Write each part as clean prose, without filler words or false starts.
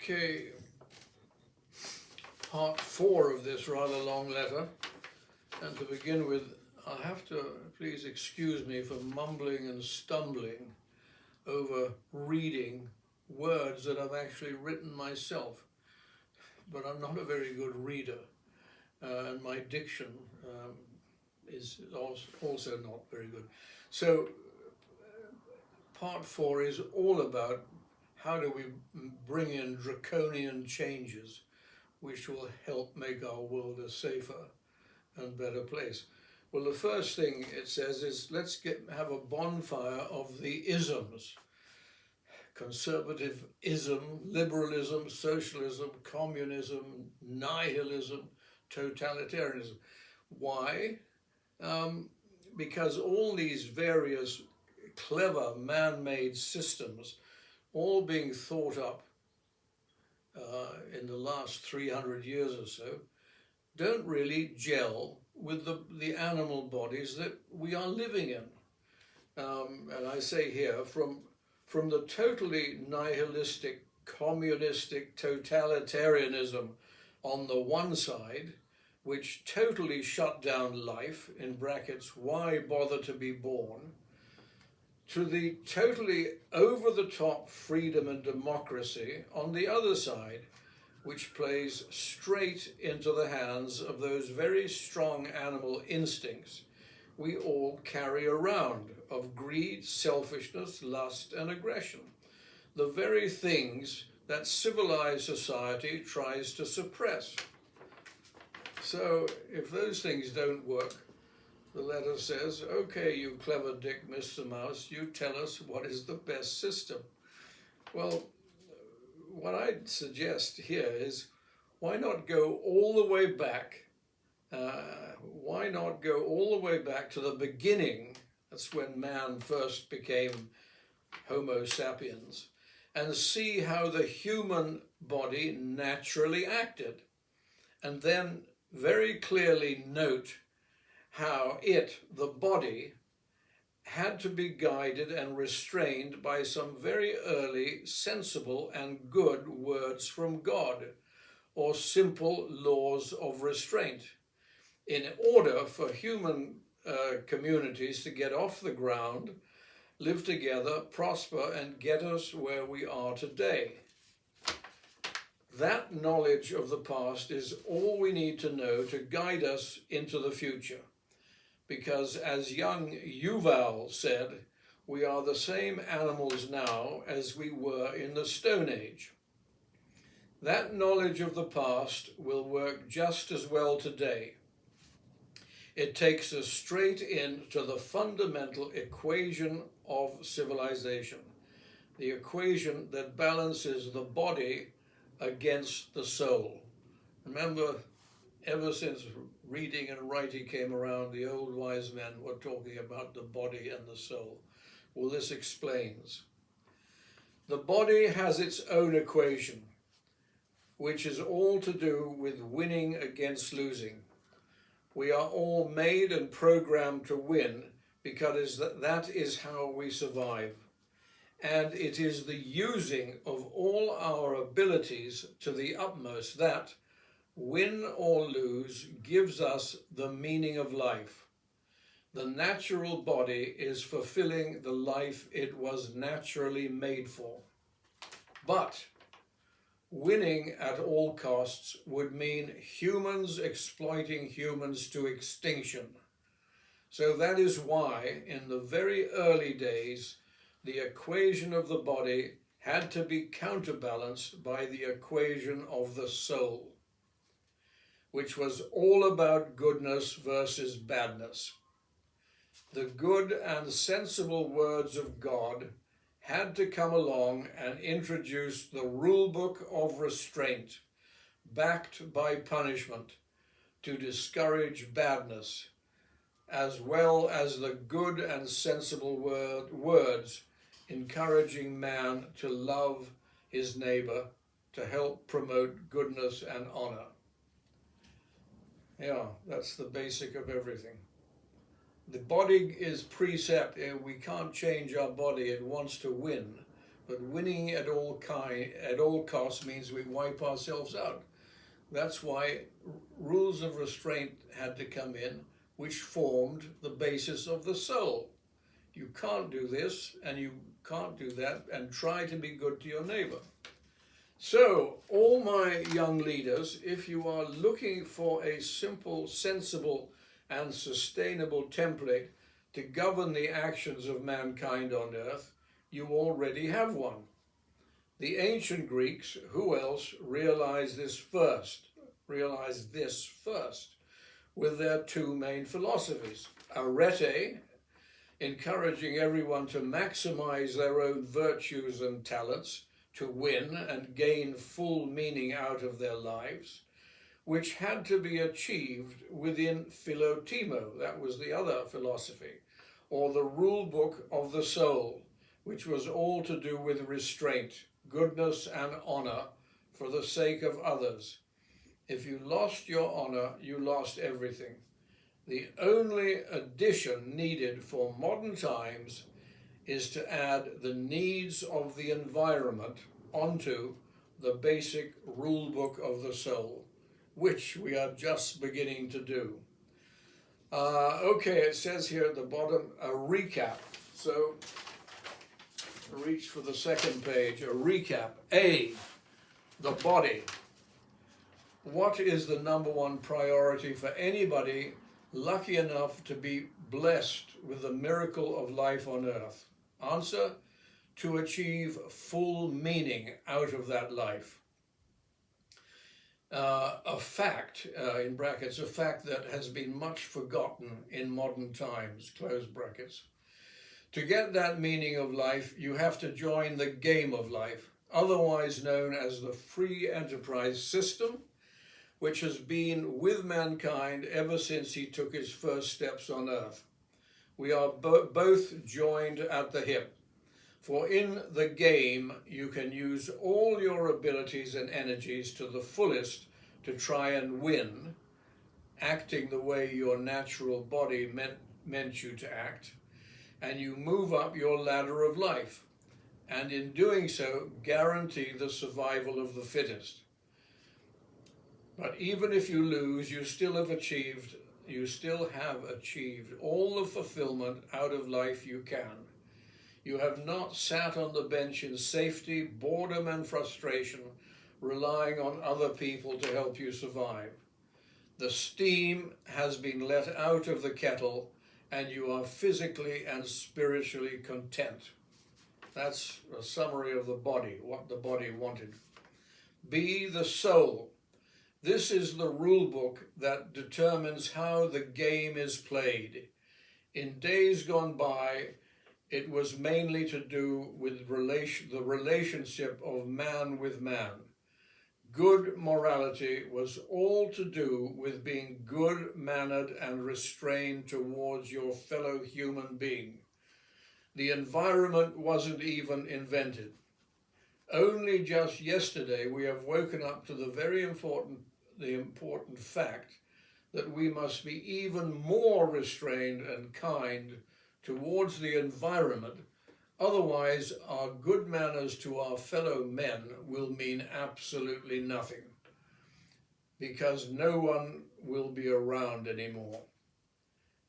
Okay, part 4 of this rather long letter. And to begin with, I'll have to please excuse me for mumbling and stumbling over reading words that I've actually written myself. But I'm not a very good reader, and my diction is also not very good. So part 4 is all about how do we bring in draconian changes which will help make our world a safer and better place. Well, the first thing it says is let's have a bonfire of the isms. Conservatism, liberalism, socialism, communism, nihilism, totalitarianism. Why? Because all these various clever man-made systems, all being thought up in the last 300 years or so, don't really gel with the animal bodies that we are living in. And I say here, from the totally nihilistic, communistic totalitarianism on the one side, which totally shut down life, in brackets, why bother to be born, to the totally over-the-top freedom and democracy on the other side, which plays straight into the hands of those very strong animal instincts we all carry around of greed, selfishness, lust, and aggression. The very things that civilized society tries to suppress. So if those things don't work, the letter says, okay, you clever dick, Mr. Mouse, you tell us what is the best system. Well, what I'd suggest here is, why not go all the way back? Why not go all the way back to the beginning? That's when man first became Homo sapiens, and see how the human body naturally acted. And then very clearly note how it, the body, had to be guided and restrained by some very early sensible and good words from God, or simple laws of restraint, in order for human communities to get off the ground, live together, prosper, and get us where we are today. That knowledge of the past is all we need to know to guide us into the future. Because as young Yuval said, we are the same animals now as we were in the Stone Age. That knowledge of the past will work just as well today. It takes us straight into the fundamental equation of civilization, the equation that balances the body against the soul. Remember, ever since reading and writing came around, the old wise men were talking about the body and the soul. Well, this explains. The body has its own equation, which is all to do with winning against losing. We are all made and programmed to win because that is how we survive. And it is the using of all our abilities to the utmost that, win or lose, gives us the meaning of life. The natural body is fulfilling the life it was naturally made for. But winning at all costs would mean humans exploiting humans to extinction. So that is why, in the very early days, the equation of the body had to be counterbalanced by the equation of the soul, which was all about goodness versus badness. The good and sensible words of God had to come along and introduce the rule book of restraint, backed by punishment, to discourage badness, as well as the good and sensible words encouraging man to love his neighbor, to help promote goodness and honor. Yeah, that's the basic of everything. The body is preset. We can't change our body. It wants to win. but winning at all costs means we wipe ourselves out. That's why rules of restraint had to come in, which formed the basis of the soul. You can't do this and you can't do that, and try to be good to your neighbor. So, all my young leaders, if you are looking for a simple, sensible, and sustainable template to govern the actions of mankind on earth, you already have one. The ancient Greeks, who else, realized this first, with their two main philosophies. Arete, encouraging everyone to maximize their own virtues and talents, to win and gain full meaning out of their lives, which had to be achieved within philotimo, that was the other philosophy, or the rule book of the soul, which was all to do with restraint, goodness, and honor for the sake of others. If you lost your honor, you lost everything. The only addition needed for modern times is to add the needs of the environment onto the basic rule book of the soul, which we are just beginning to do. Okay, it says here at the bottom, a recap. So, reach for the second page, a recap. A, the body. What is the number one priority for anybody lucky enough to be blessed with the miracle of life on earth? Answer, to achieve full meaning out of that life. A fact, in brackets, a fact that has been much forgotten in modern times, close brackets. To get that meaning of life, you have to join the game of life, otherwise known as the free enterprise system, which has been with mankind ever since he took his first steps on earth. We are both joined at the hip. For in the game, you can use all your abilities and energies to the fullest to try and win, acting the way your natural body meant you to act, and you move up your ladder of life, and in doing so, guarantee the survival of the fittest. But even if you lose, you still have achieved all the fulfillment out of life you can. You have not sat on the bench in safety, boredom, and frustration, relying on other people to help you survive. The steam has been let out of the kettle, and you are physically and spiritually content. That's a summary of the body, what the body wanted. B, the soul. This is the rule book that determines how the game is played. In days gone by, it was mainly to do with the relationship of man with man. Good morality was all to do with being good-mannered and restrained towards your fellow human being. The environment wasn't even invented. Only just yesterday we have woken up to the important fact that we must be even more restrained and kind towards the environment. Otherwise, our good manners to our fellow men will mean absolutely nothing, because no one will be around anymore,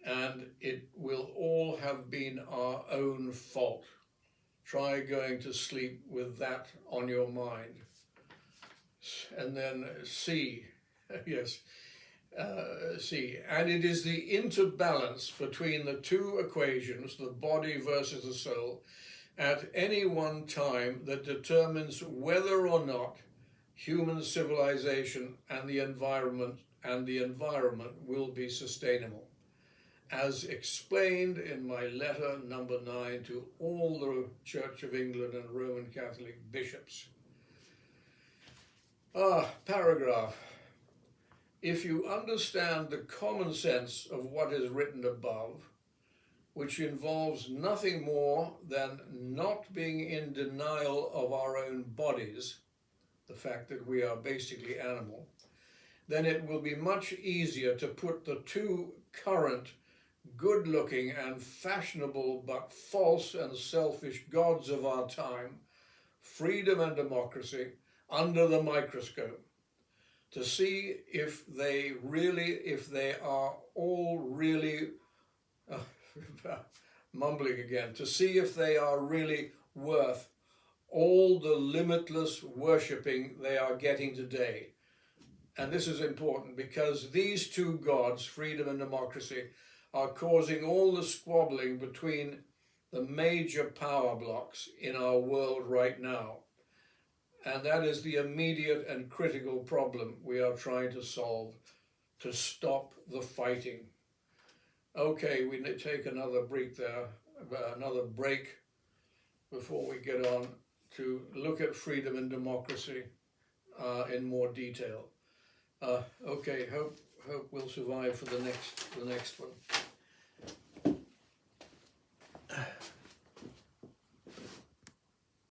and it will all have been our own fault. Try going to sleep with that on your mind. And then C, yes, C, and it is the interbalance between the two equations, the body versus the soul, at any one time that determines whether or not human civilization and the environment will be sustainable, as explained in my letter number 9 to all the Church of England and Roman Catholic bishops. Paragraph. If you understand the common sense of what is written above, which involves nothing more than not being in denial of our own bodies, the fact that we are basically animal, then it will be much easier to put the two current good-looking and fashionable but false and selfish gods of our time freedom and democracy under the microscope to see if they are all really, mumbling again, to see if they are really worth all the limitless worshipping they are getting today. And this is important because these two gods, freedom and democracy, are causing all the squabbling between the major power blocks in our world right now. And that is the immediate and critical problem we are trying to solve, to stop the fighting. Okay, we need to take another break before we get on to look at freedom and democracy in more detail. Okay, hope we'll survive for the next one.